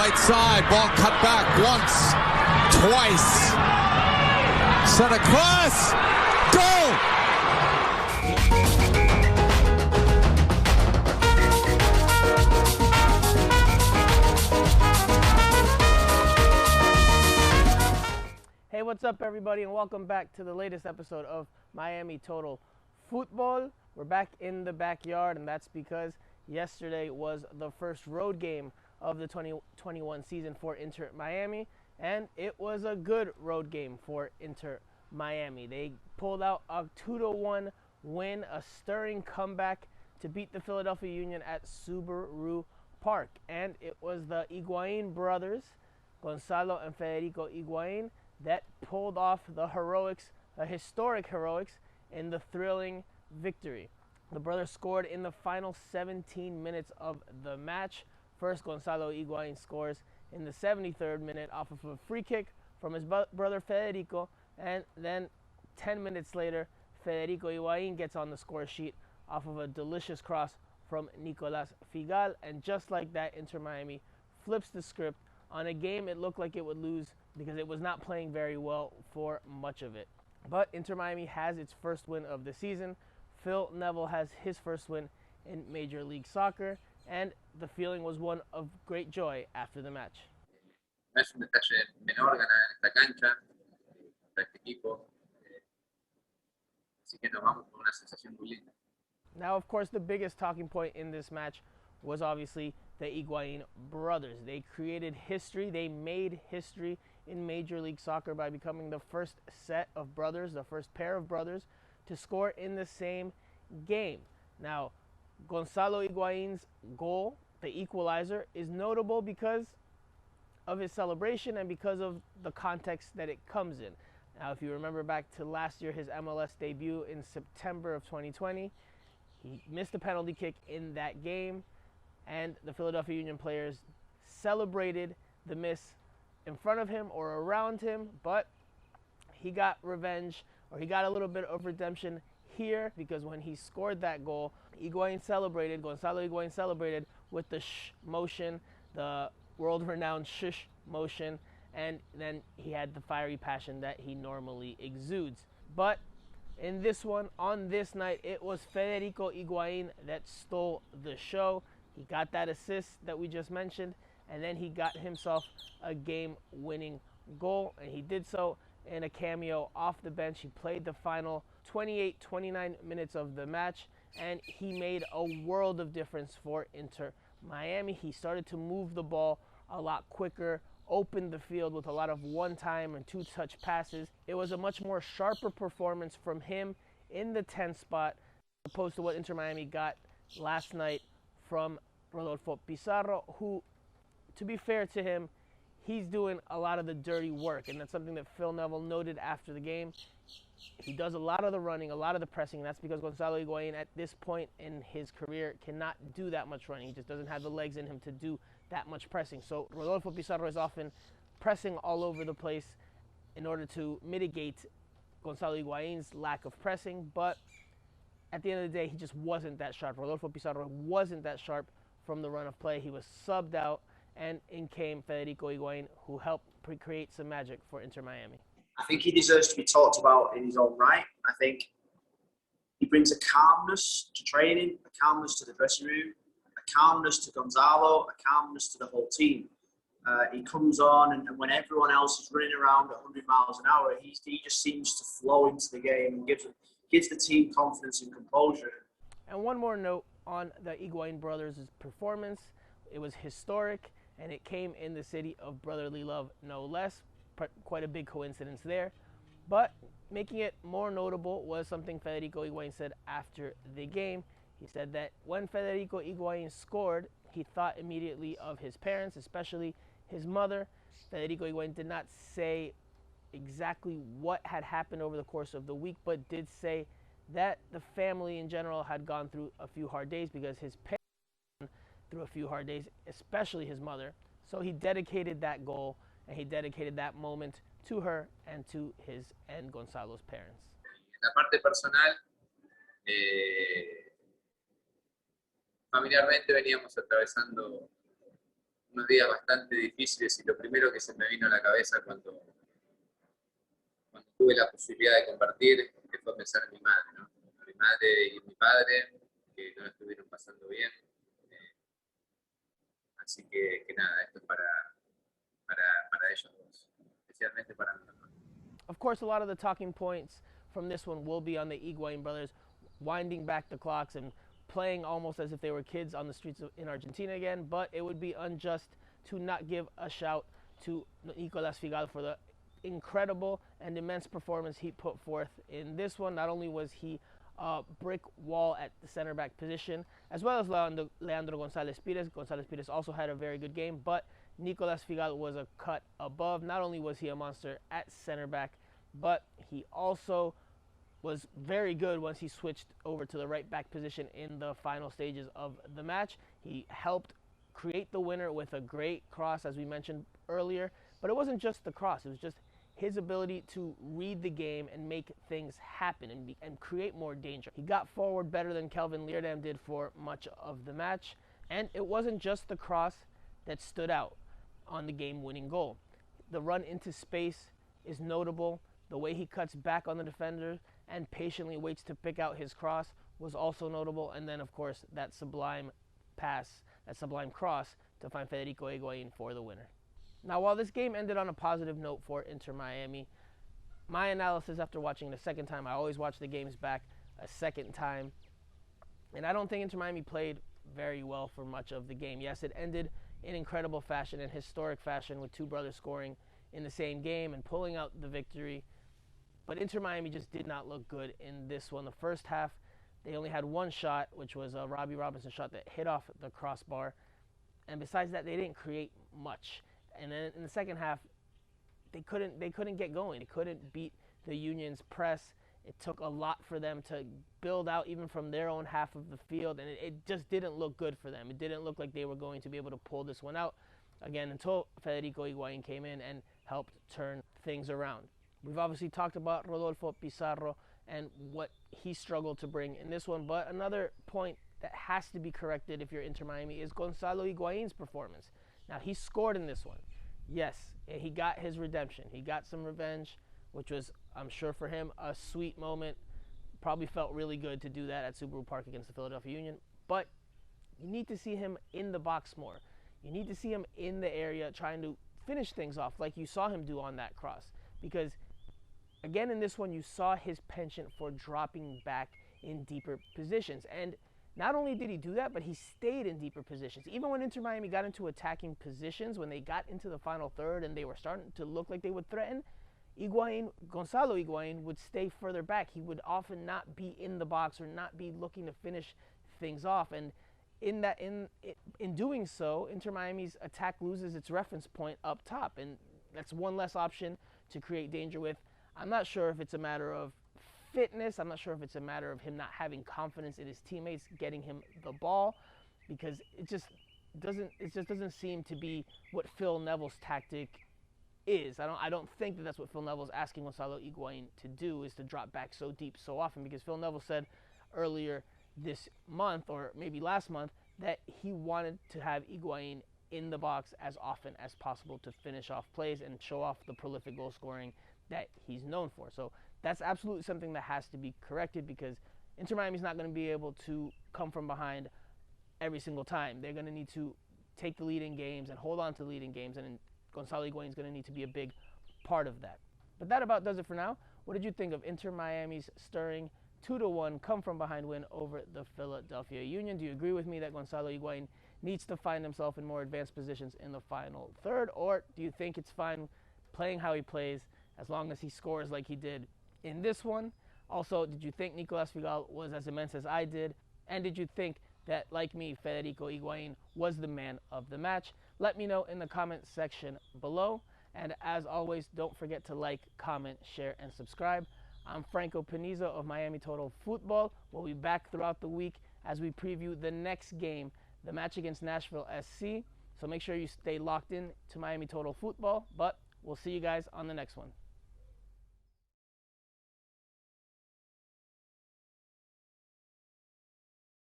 right side. Ball cut back once, twice. Center cross. Goal! Hey, what's up, everybody, and welcome back to the latest episode of Miami Total Football. We're back in the backyard, and that's because yesterday was the first road game of the 2021 season for Inter Miami, and it was a good road game for Inter Miami. They pulled out a 2-1 win, a stirring comeback to beat the Philadelphia Union at Subaru Park, and it was the Higuain brothers, Gonzalo and Federico Higuain, that pulled off the heroics, a historic heroics, in the thrilling victory. The brothers scored in the final 17 minutes of the match. First, Gonzalo Higuain scores in the 73rd minute off of a free kick from his brother Federico, and then 10 minutes later, Federico Higuain gets on the score sheet off of a delicious cross from Nicolas Figal, and just like that, Inter Miami flips the script on a game it looked like it would lose because it was not playing very well for much of it. But Inter Miami has its first win of the season. Phil Neville has his first win in Major League Soccer, and the feeling was one of great joy after the match. No es un detalle menor ganar en esta cancha para este equipo, así que nos vamos con una sensación muy linda. Now, of course, the biggest talking point in this match was obviously the Higuain brothers. They created history. They made history in Major League Soccer by becoming the first set of brothers, the first pair of brothers to score in the same game. Now, Gonzalo Higuain's goal, the equalizer, is notable because of his celebration and because of the context that it comes in. Now, if you remember back to last year, his MLS debut in September of 2020, he missed a penalty kick in that game, and the Philadelphia Union players celebrated the miss in front of him or around him, but he got revenge, or he got a little bit of redemption here, because when he scored that goal, Gonzalo Higuain celebrated with the shh motion, the world-renowned shush motion, and then he had the fiery passion that he normally exudes. But in this one, on this night, it was Federico Higuain that stole the show. He got that assist that we just mentioned, and then he got himself a game-winning goal, and he did so in a cameo off the bench. He played the final 28-29 minutes of the match, and he made a world of difference for Inter Miami. He started to move the ball a lot quicker, opened the field with a lot of one-time and two-touch passes. It was a much more sharper performance from him in the 10 spot, opposed to what Inter Miami got last night from Rodolfo Pizarro, who, to be fair to him, he's doing a lot of the dirty work, and that's something that Phil Neville noted after the game. He does a lot of the running, a lot of the pressing, and that's because Gonzalo Higuain at this point in his career cannot do that much running. He just doesn't have the legs in him to do that much pressing. So Rodolfo Pizarro is often pressing all over the place in order to mitigate Gonzalo Higuain's lack of pressing, but at the end of the day, he just wasn't that sharp. Rodolfo Pizarro wasn't that sharp from the run of play. He was subbed out, and in came Federico Higuain, who helped create some magic for Inter Miami. I think he deserves to be talked about in his own right. I think he brings a calmness to training, a calmness to the dressing room, a calmness to Gonzalo, a calmness to the whole team. He comes on, and when everyone else is running around at 100 miles an hour, he just seems to flow into the game and gives the team confidence and composure. And one more note on the Higuain brothers' performance. It was historic, and it came in the city of brotherly love, no less. Quite a big coincidence there. But making it more notable was something Federico Higuain said after the game. He said that when Federico Higuain scored, he thought immediately of his parents, especially his mother. Federico Higuain did not say exactly what had happened over the course of the week, but did say that the family in general had gone through a few hard days because his parents had gone through a few hard days, especially his mother. So he dedicated that goal and he dedicated that moment to her and to his and Gonzalo's parents. En la parte personal, familiarmente veníamos atravesando unos días bastante difíciles y lo primero que se me vino a la cabeza cuando tuve la posibilidad de compartir fue pensar en mi madre, ¿no? Mi madre y mi padre, que no la estuvieron pasando bien. Así que nada, esto es para ellos dos, especialmente para mi mamá. Of course, a lot of the talking points from this one will be on the Higuain brothers winding back the clocks and playing almost as if they were kids on the streets in Argentina again, but it would be unjust to not give a shout to Nicolas Figal for the incredible and immense performance he put forth in this one. Not only was he a brick wall at the center back position, as well as Leandro González Pires. González Pires also had a very good game, but Nicolas Figal was a cut above. Not only was he a monster at center back, but he also was very good once he switched over to the right back position in the final stages of the match. He helped create the winner with a great cross, as we mentioned earlier, but it wasn't just the cross, it was just his ability to read the game and make things happen and create more danger. He got forward better than Kelvin Leerdam did for much of the match, and it wasn't just the cross that stood out on the game-winning goal. The run into space is notable. The way he cuts back on the defender and patiently waits to pick out his cross was also notable. And then, of course, that sublime pass, that sublime cross to find Federico Higuain for the winner. Now, while this game ended on a positive note for Inter Miami, my analysis after watching it a second time, I always watch the games back a second time, and I don't think Inter Miami played very well for much of the game. Yes, it ended in incredible fashion, in historic fashion, with two brothers scoring in the same game and pulling out the victory. But Inter Miami just did not look good in this one. The first half, they only had one shot, which was a Robbie Robinson shot that hit off the crossbar. And besides that, they didn't create much. And then in the second half, they couldn't get going. They couldn't beat the Union's press. It took a lot for them to build out even from their own half of the field, and it just didn't look good for them. It didn't look like they were going to be able to pull this one out, again, until Federico Higuain came in and helped turn things around. We've obviously talked about Rodolfo Pizarro and what he struggled to bring in this one, but another point that has to be corrected if you're Inter Miami is Gonzalo Higuain's performance. Now, he scored in this one. Yes, he got his redemption. He got some revenge, which was, I'm sure for him, a sweet moment. Probably felt really good to do that at Subaru Park against the Philadelphia Union. But you need to see him in the box more. You need to see him in the area trying to finish things off like you saw him do on that cross. Because, again, in this one, you saw his penchant for dropping back in deeper positions. And not only did he do that, but he stayed in deeper positions. Even when Inter Miami got into attacking positions, when they got into the final third and they were starting to look like they would threaten, Gonzalo Higuain would stay further back. He would often not be in the box or not be looking to finish things off. And in doing so, Inter Miami's attack loses its reference point up top. And that's one less option to create danger with. I'm not sure if it's a matter of fitness. I'm not sure if it's a matter of him not having confidence in his teammates getting him the ball, because it just doesn't seem to be what Phil Neville's tactic is. I don't think that that's what Phil Neville's asking Gonzalo Higuain to do, is to drop back so deep so often, because Phil Neville said earlier this month, or maybe last month, that he wanted to have Higuain in the box as often as possible to finish off plays and show off the prolific goal scoring that he's known for. So that's absolutely something that has to be corrected, because Inter Miami's not going to be able to come from behind every single time. They're going to need to take the lead in games and hold on to the lead in games, and Gonzalo Higuain's going to need to be a big part of that. But that about does it for now. What did you think of Inter Miami's stirring 2-1 come from behind win over the Philadelphia Union? Do you agree with me that Gonzalo Higuain needs to find himself in more advanced positions in the final third, or do you think it's fine playing how he plays as long as he scores like he did in this one? Also, did you think Nicolas Figal was as immense as I did? And did you think that, like me, Federico Higuain was the man of the match? Let me know in the comment section below. And as always, don't forget to like, comment, share, and subscribe. I'm Franco Panizo of Miami Total Football. We'll be back throughout the week as we preview the next game, the match against Nashville SC. So make sure you stay locked in to Miami Total Football. But we'll see you guys on the next one.